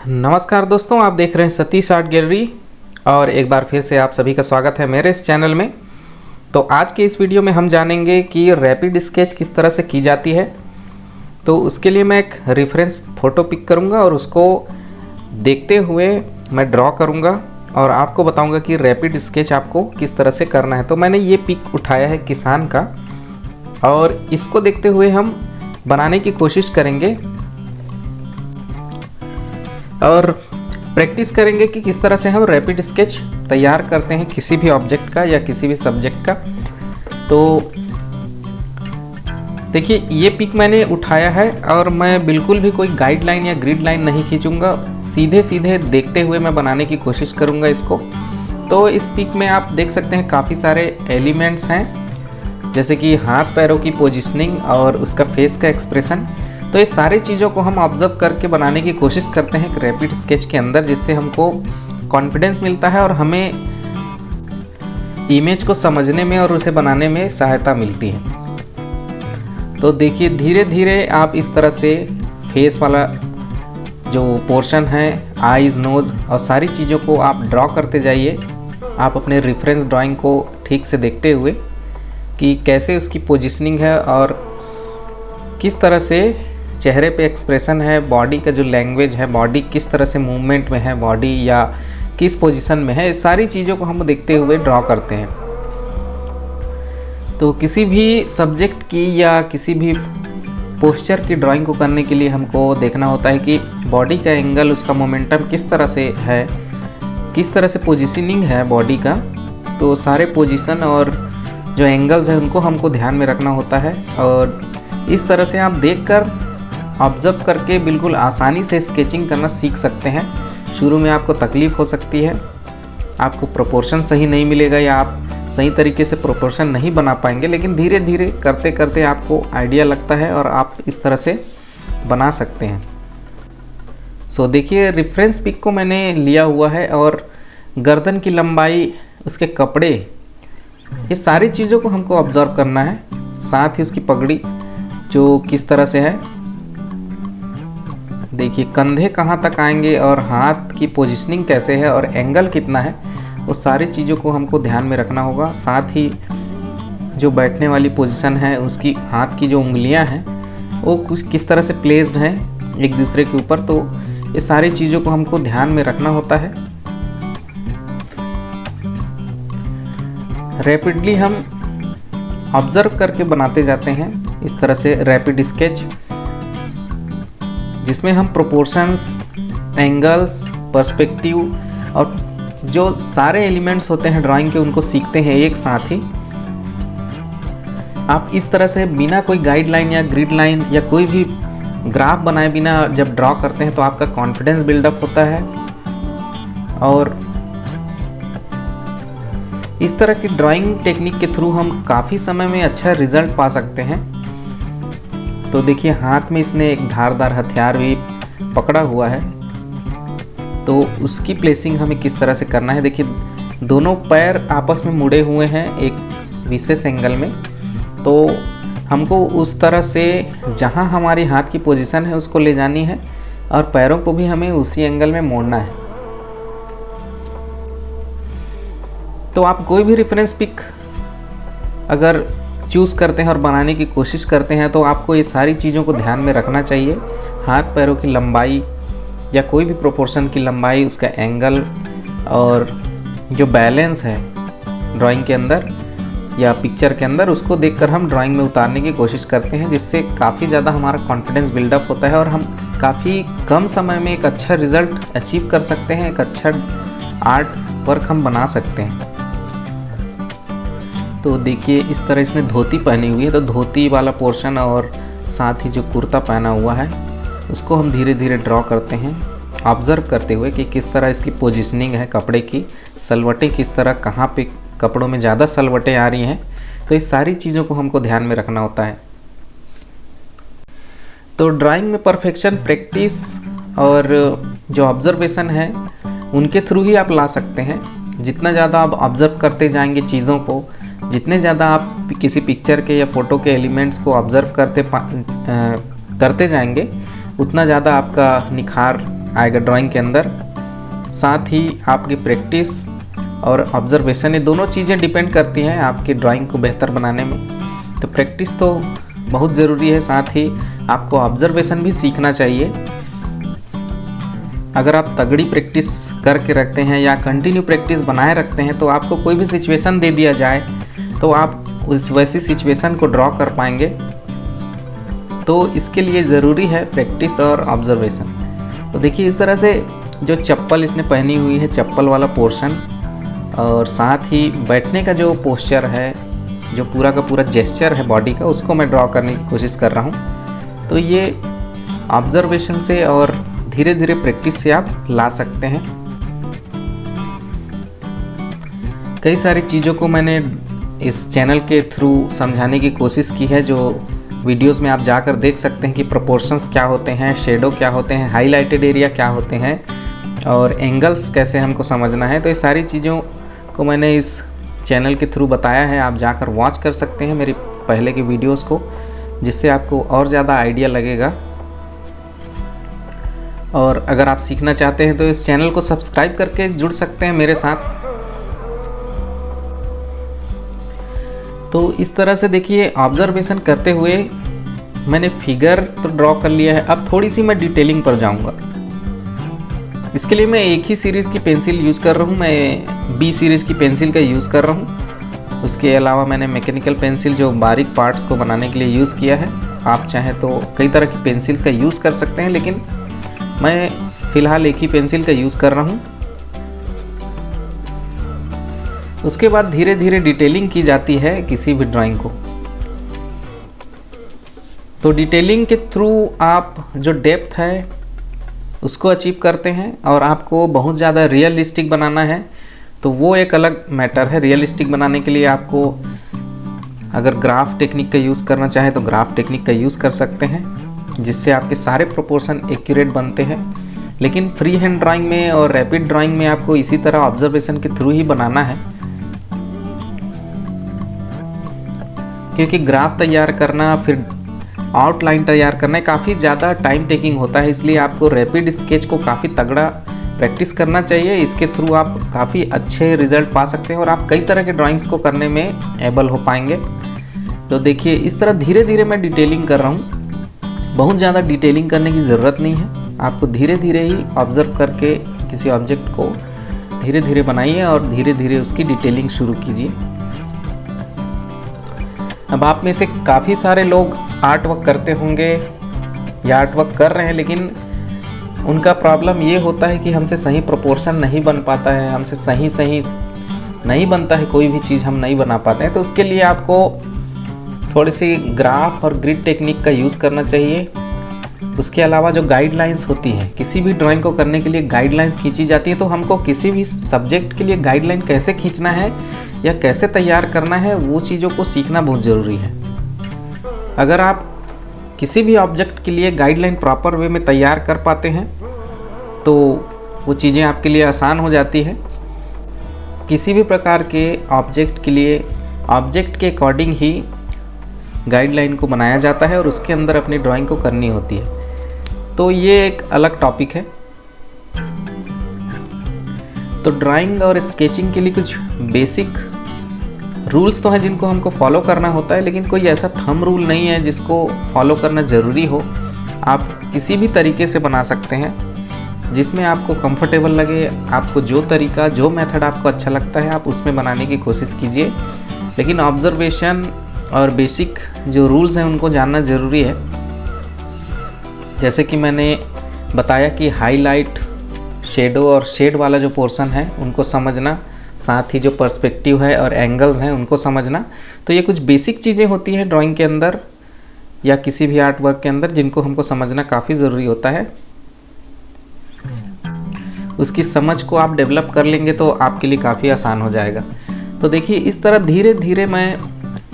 नमस्कार दोस्तों, आप देख रहे हैं सतीश आर्ट गैलरी और एक बार फिर से आप सभी का स्वागत है मेरे इस चैनल में। तो आज के इस वीडियो में हम जानेंगे कि रैपिड स्केच किस तरह से की जाती है। तो उसके लिए मैं एक रेफरेंस फ़ोटो पिक करूंगा और उसको देखते हुए मैं ड्रॉ करूंगा और आपको बताऊंगा कि रैपिड स्केच आपको किस तरह से करना है। तो मैंने ये पिक उठाया है किसान का और इसको देखते हुए हम बनाने की कोशिश करेंगे और प्रैक्टिस करेंगे कि किस तरह से हम रैपिड स्केच तैयार करते हैं किसी भी ऑब्जेक्ट का या किसी भी सब्जेक्ट का। तो देखिए, ये पिक मैंने उठाया है और मैं बिल्कुल भी कोई गाइडलाइन या ग्रिड लाइन नहीं खींचूंगा, सीधे सीधे देखते हुए मैं बनाने की कोशिश करूंगा इसको। तो इस पिक में आप देख सकते हैं काफ़ी सारे एलिमेंट्स हैं, जैसे कि हाथ पैरों की पोजिशनिंग और उसका फेस का एक्सप्रेशन। तो ये सारी चीज़ों को हम ऑब्जर्व करके बनाने की कोशिश करते हैं एक रैपिड स्केच के अंदर, जिससे हमको कॉन्फिडेंस मिलता है और हमें इमेज को समझने में और उसे बनाने में सहायता मिलती है। तो देखिए, धीरे धीरे आप इस तरह से फेस वाला जो पोर्शन है, आईज, नोज़ और सारी चीज़ों को आप ड्रॉ करते जाइए। आप अपने रेफरेंस ड्राइंग को ठीक से देखते हुए कि कैसे उसकी पोजिशनिंग है और किस तरह से चेहरे पे एक्सप्रेशन है, बॉडी का जो लैंग्वेज है, बॉडी किस तरह से मूवमेंट में है, बॉडी या किस पोजीशन में है, सारी चीज़ों को हम देखते हुए ड्रॉ करते हैं। तो किसी भी सब्जेक्ट की या किसी भी पोस्चर की ड्राइंग को करने के लिए हमको देखना होता है कि बॉडी का एंगल, उसका मोमेंटम किस तरह से है, किस तरह से पोजीशनिंग है बॉडी का। तो सारे पोजीशन और जो एंगल्स हैं उनको हमको ध्यान में रखना होता है और इस तरह से आप देखकर ऑब्जर्व करके बिल्कुल आसानी से स्केचिंग करना सीख सकते हैं। शुरू में आपको तकलीफ़ हो सकती है, आपको प्रोपोर्शन सही नहीं मिलेगा या आप सही तरीके से प्रोपोर्शन नहीं बना पाएंगे, लेकिन धीरे धीरे करते करते आपको आइडिया लगता है और आप इस तरह से बना सकते हैं। सो देखिए, रेफरेंस पिक को मैंने लिया हुआ है और गर्दन की लंबाई, उसके कपड़े, ये सारी चीज़ों को हमको ऑब्जर्व करना है। साथ ही उसकी पगड़ी जो किस तरह से है, देखिए कंधे कहाँ तक आएंगे और हाथ की पोजीशनिंग कैसे है और एंगल कितना है, वो सारी चीज़ों को हमको ध्यान में रखना होगा। साथ ही जो बैठने वाली पोजीशन है, उसकी हाथ की जो उंगलियां हैं वो कुछ किस तरह से प्लेस्ड हैं एक दूसरे के ऊपर। तो ये सारी चीज़ों को हमको ध्यान में रखना होता है। रैपिडली हम ऑब्जर्व करके बनाते जाते हैं इस तरह से रैपिड स्केच, जिसमें हम प्रोपोर्शंस, एंगल्स, पर्सपेक्टिव और जो सारे एलिमेंट्स होते हैं ड्राइंग के, उनको सीखते हैं एक साथ ही। आप इस तरह से बिना कोई गाइडलाइन या ग्रिड लाइन या कोई भी ग्राफ बनाए बिना जब ड्रॉ करते हैं तो आपका कॉन्फिडेंस बिल्डअप होता है और इस तरह की ड्राइंग टेक्निक के थ्रू हम काफ़ी समय में अच्छा रिजल्ट पा सकते हैं। तो देखिए, हाथ में इसने एक धारदार हथियार भी पकड़ा हुआ है, तो उसकी प्लेसिंग हमें किस तरह से करना है। देखिए, दोनों पैर आपस में मुड़े हुए हैं एक विशेष एंगल में, तो हमको उस तरह से जहां हमारी हाथ की पोजीशन है उसको ले जानी है और पैरों को भी हमें उसी एंगल में मोड़ना है। तो आप कोई भी रेफरेंस पिक अगर चूज़ करते हैं और बनाने की कोशिश करते हैं तो आपको ये सारी चीज़ों को ध्यान में रखना चाहिए। हाथ पैरों की लंबाई या कोई भी प्रोपोर्शन की लंबाई, उसका एंगल और जो बैलेंस है ड्राइंग के अंदर या पिक्चर के अंदर, उसको देखकर हम ड्राइंग में उतारने की कोशिश करते हैं, जिससे काफ़ी ज़्यादा हमारा कॉन्फिडेंस बिल्डअप होता है और हम काफ़ी कम समय में एक अच्छा रिज़ल्ट अचीव कर सकते हैं, एक अच्छा आर्ट वर्क हम बना सकते हैं। तो देखिए, इस तरह इसने धोती पहनी हुई है, तो धोती वाला पोर्शन और साथ ही जो कुर्ता पहना हुआ है उसको हम धीरे धीरे ड्रॉ करते हैं, ऑब्ज़र्व करते हुए कि किस तरह इसकी पोजीशनिंग है, कपड़े की सलवटें किस तरह, कहाँ पे कपड़ों में ज़्यादा सलवटें आ रही हैं। तो इस सारी चीज़ों को हमको ध्यान में रखना होता है। तो ड्राइंग में परफेक्शन प्रैक्टिस और जो ऑब्जर्वेशन है उनके थ्रू ही आप ला सकते हैं। जितना ज़्यादा आप ऑब्ज़र्व करते जाएंगे चीज़ों को, जितने ज़्यादा आप किसी पिक्चर के या फ़ोटो के एलिमेंट्स को ऑब्ज़र्व करते जाएंगे, उतना ज़्यादा आपका निखार आएगा ड्राइंग के अंदर। साथ ही आपकी प्रैक्टिस और ऑब्जर्वेशन, ये दोनों चीज़ें डिपेंड करती हैं आपकी ड्राइंग को बेहतर बनाने में। तो प्रैक्टिस तो बहुत ज़रूरी है, साथ ही आपको ऑब्जर्वेशन भी सीखना चाहिए। अगर आप तगड़ी प्रैक्टिस करके रखते हैं या कंटिन्यू प्रैक्टिस बनाए रखते हैं तो आपको कोई भी सिचुएशन दे दिया जाए तो आप उस वैसी सिचुएशन को ड्रॉ कर पाएंगे। तो इसके लिए ज़रूरी है प्रैक्टिस और ऑब्जर्वेशन। तो देखिए इस तरह से जो चप्पल इसने पहनी हुई है, चप्पल वाला पोर्शन, और साथ ही बैठने का जो पोस्चर है, जो पूरा का पूरा जेस्चर है बॉडी का, उसको मैं ड्रॉ करने की कोशिश कर रहा हूँ। तो ये ऑब्जर्वेशन से और धीरे धीरे प्रैक्टिस से आप ला सकते हैं। कई सारी चीज़ों को मैंने इस चैनल के थ्रू समझाने की कोशिश की है, जो वीडियोस में आप जाकर देख सकते हैं कि प्रोपोर्शंस क्या होते हैं, शेडो क्या होते हैं, हाईलाइटेड एरिया क्या होते हैं और एंगल्स कैसे हमको समझना है। तो ये सारी चीज़ों को मैंने इस चैनल के थ्रू बताया है। आप जाकर वॉच कर सकते हैं मेरी पहले की वीडियोस को, जिससे आपको और ज़्यादा आइडिया लगेगा। और अगर आप सीखना चाहते हैं तो इस चैनल को सब्सक्राइब करके जुड़ सकते हैं मेरे साथ। तो इस तरह से देखिए ऑब्जर्वेशन करते हुए मैंने फिगर तो ड्रॉ कर लिया है। अब थोड़ी सी मैं डिटेलिंग पर जाऊंगा। इसके लिए मैं एक ही सीरीज़ की पेंसिल यूज़ कर रहा हूँ, मैं बी सीरीज़ की पेंसिल का यूज़ कर रहा हूँ। उसके अलावा मैंने मैकेनिकल पेंसिल जो बारीक पार्ट्स को बनाने के लिए यूज़ किया है। आप चाहें तो कई तरह की पेंसिल का यूज़ कर सकते हैं, लेकिन मैं फ़िलहाल एक ही पेंसिल का यूज़ कर रहा हूँ। उसके बाद धीरे धीरे डिटेलिंग की जाती है किसी भी ड्राइंग को। तो डिटेलिंग के थ्रू आप जो डेप्थ है उसको अचीव करते हैं, और आपको बहुत ज़्यादा रियलिस्टिक बनाना है तो वो एक अलग मैटर है। रियलिस्टिक बनाने के लिए आपको अगर ग्राफ टेक्निक का यूज़ करना चाहे तो ग्राफ टेक्निक का यूज़ कर सकते हैं, जिससे आपके सारे प्रोपोर्शन एक्यूरेट बनते हैं। लेकिन फ्री हैंड ड्राइंग में और रैपिड ड्राइंग में आपको इसी तरह ऑब्जर्वेशन के थ्रू ही बनाना है, क्योंकि ग्राफ तैयार करना फिर आउटलाइन तैयार करना काफ़ी ज़्यादा टाइम टेकिंग होता है। इसलिए आपको रैपिड स्केच को काफ़ी तगड़ा प्रैक्टिस करना चाहिए। इसके थ्रू आप काफ़ी अच्छे रिजल्ट पा सकते हैं और आप कई तरह के ड्राइंग्स को करने में एबल हो पाएंगे। तो देखिए इस तरह धीरे धीरे मैं डिटेलिंग कर रहा हूँ। बहुत ज़्यादा डिटेलिंग करने की ज़रूरत नहीं है, आपको धीरे धीरे ही ऑब्ज़र्व करके किसी ऑब्जेक्ट को धीरे धीरे बनाइए और धीरे धीरे उसकी डिटेलिंग शुरू कीजिए। अब आप में से काफ़ी सारे लोग आर्ट वर्क करते होंगे या आर्ट वर्क कर रहे हैं, लेकिन उनका प्रॉब्लम ये होता है कि हमसे सही प्रोपोर्शन नहीं बन पाता है, हमसे सही नहीं बनता है, कोई भी चीज़ हम नहीं बना पाते हैं। तो उसके लिए आपको थोड़ी सी ग्राफ और ग्रिड टेक्निक का यूज़ करना चाहिए। उसके अलावा जो गाइडलाइंस होती है, किसी भी ड्राइंग को करने के लिए गाइडलाइंस खींची जाती है। तो हमको किसी भी सब्जेक्ट के लिए गाइडलाइन कैसे खींचना है या कैसे तैयार करना है, वो चीज़ों को सीखना बहुत ज़रूरी है। अगर आप किसी भी ऑब्जेक्ट के लिए गाइडलाइन प्रॉपर वे में तैयार कर पाते हैं तो वो चीज़ें आपके लिए आसान हो जाती है। किसी भी प्रकार के ऑब्जेक्ट के लिए ऑब्जेक्ट के अकॉर्डिंग ही गाइडलाइन को बनाया जाता है और उसके अंदर अपनी ड्राइंग को करनी होती है। तो ये एक अलग टॉपिक है। तो ड्राइंग और स्केचिंग के लिए कुछ बेसिक रूल्स तो हैं जिनको हमको फॉलो करना होता है, लेकिन कोई ऐसा थंब रूल नहीं है जिसको फॉलो करना ज़रूरी हो। आप किसी भी तरीके से बना सकते हैं जिसमें आपको कंफर्टेबल लगे। आपको जो तरीका, जो मेथड आपको अच्छा लगता है आप उसमें बनाने की कोशिश कीजिए, लेकिन ऑब्जर्वेशन और बेसिक जो रूल्स हैं उनको जानना ज़रूरी है। जैसे कि मैंने बताया कि हाईलाइट, शेडो और शेड वाला जो पोर्शन है उनको समझना, साथ ही जो पर्सपेक्टिव है और एंगल्स हैं उनको समझना। तो ये कुछ बेसिक चीज़ें होती हैं ड्राइंग के अंदर या किसी भी आर्ट वर्क के अंदर जिनको हमको समझना काफ़ी ज़रूरी होता है। उसकी समझ को आप डेवलप कर लेंगे तो आपके लिए काफ़ी आसान हो जाएगा। तो देखिए इस तरह धीरे धीरे मैं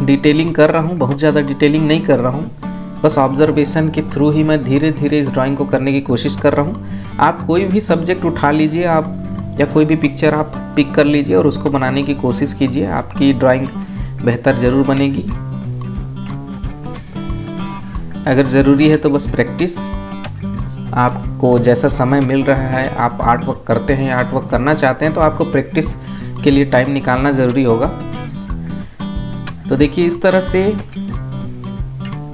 डिटेलिंग कर रहा हूँ, बहुत ज़्यादा डिटेलिंग नहीं कर रहा हूँ, बस ऑब्जर्वेशन के थ्रू ही मैं धीरे धीरे इस ड्राइंग को करने की कोशिश कर रहा हूँ। आप कोई भी सब्जेक्ट उठा लीजिए आप, या कोई भी पिक्चर आप पिक कर लीजिए और उसको बनाने की कोशिश कीजिए, आपकी ड्राइंग बेहतर ज़रूर बनेगी। अगर ज़रूरी है तो बस प्रैक्टिस आपको जैसा समय मिल रहा है, आप आर्ट वर्क करते हैं, आर्ट वर्क करना चाहते हैं, तो आपको प्रैक्टिस के लिए टाइम निकालना ज़रूरी होगा। तो देखिए इस तरह से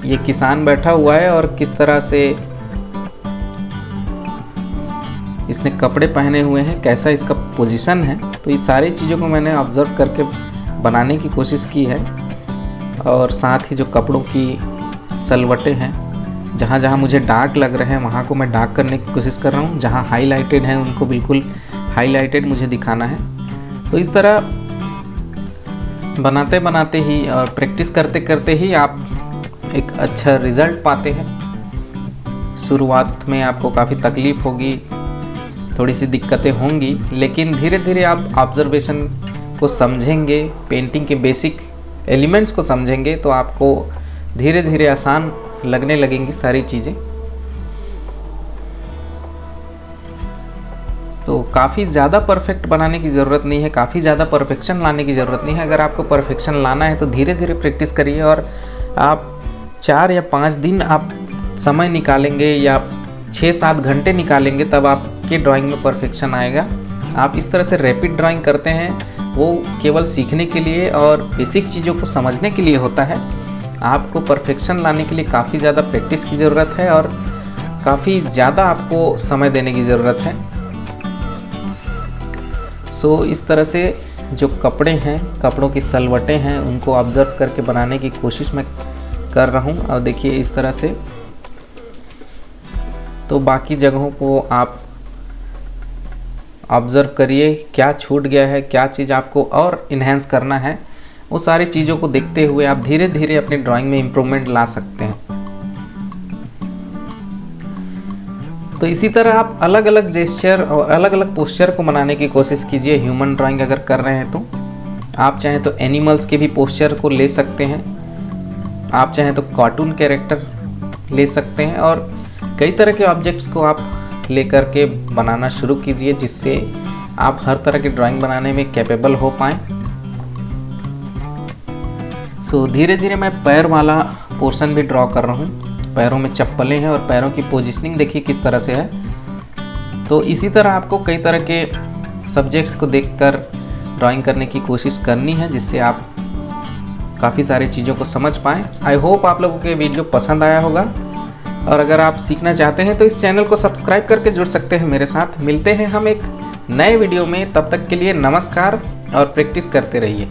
ये किसान बैठा हुआ है और किस तरह से इसने कपड़े पहने हुए हैं, कैसा इसका पोजीशन है, तो ये सारी चीज़ों को मैंने ऑब्ज़र्व करके बनाने की कोशिश की है। और साथ ही जो कपड़ों की सलवटें हैं, जहाँ जहाँ मुझे डार्क लग रहे हैं वहाँ को मैं डार्क करने की कोशिश कर रहा हूँ, जहाँ हाईलाइटेड हैं उनको बिल्कुल हाईलाइटेड मुझे दिखाना है। तो इस तरह बनाते बनाते ही और प्रैक्टिस करते करते ही आप एक अच्छा रिज़ल्ट पाते हैं। शुरुआत में आपको काफ़ी तकलीफ़ होगी, थोड़ी सी दिक्कतें होंगी, लेकिन धीरे धीरे आप ऑब्जर्वेशन को समझेंगे, पेंटिंग के बेसिक एलिमेंट्स को समझेंगे, तो आपको धीरे धीरे आसान लगने लगेंगी सारी चीज़ें। तो काफ़ी ज़्यादा परफेक्ट बनाने की ज़रूरत नहीं है, काफ़ी ज़्यादा परफेक्शन लाने की ज़रूरत नहीं है। अगर आपको परफेक्शन लाना है तो धीरे धीरे प्रैक्टिस करिए, और आप 4 या 5 दिन आप समय निकालेंगे या 6-7 घंटे निकालेंगे, तब आपके ड्राइंग में परफेक्शन आएगा। आप इस तरह से रैपिड ड्राइंग करते हैं, वो केवल सीखने के लिए और बेसिक चीज़ों को समझने के लिए होता है। आपको परफेक्शन लाने के लिए काफ़ी ज़्यादा प्रैक्टिस की ज़रूरत है और काफ़ी ज़्यादा आपको समय देने की ज़रूरत है। सो इस तरह से जो कपड़े हैं, कपड़ों की सलवटें हैं, उनको ऑब्ज़र्व करके बनाने की कोशिश मैं कर रहा हूँ। और देखिए इस तरह से, तो बाकी जगहों को आप ऑब्ज़र्व करिए, क्या छूट गया है, क्या चीज़ आपको और इन्हेंस करना है, वो सारी चीज़ों को देखते हुए आप धीरे धीरे अपनी ड्राइंग में इम्प्रूवमेंट ला सकते हैं। तो इसी तरह आप अलग अलग जेस्चर और अलग अलग पोस्चर को बनाने की कोशिश कीजिए। ह्यूमन ड्राइंग अगर कर रहे हैं तो आप चाहें तो एनिमल्स के भी पोस्चर को ले सकते हैं, आप चाहें तो कार्टून कैरेक्टर ले सकते हैं, और कई तरह के ऑब्जेक्ट्स को आप लेकर के बनाना शुरू कीजिए, जिससे आप हर तरह की ड्राइंग बनाने में कैपेबल हो पाएँ। सो धीरे धीरे मैं पैर वाला पोर्शन भी ड्रॉ कर रहा हूँ। पैरों में चप्पलें हैं और पैरों की पोजीशनिंग देखिए किस तरह से है। तो इसी तरह आपको कई तरह के सब्जेक्ट्स को देखकर ड्राइंग करने की कोशिश करनी है, जिससे आप काफ़ी सारी चीज़ों को समझ पाएँ। आई होप आप लोगों को ये वीडियो पसंद आया होगा, और अगर आप सीखना चाहते हैं तो इस चैनल को सब्सक्राइब करके जुड़ सकते हैं मेरे साथ। मिलते हैं हम एक नए वीडियो में, तब तक के लिए नमस्कार और प्रैक्टिस करते रहिए।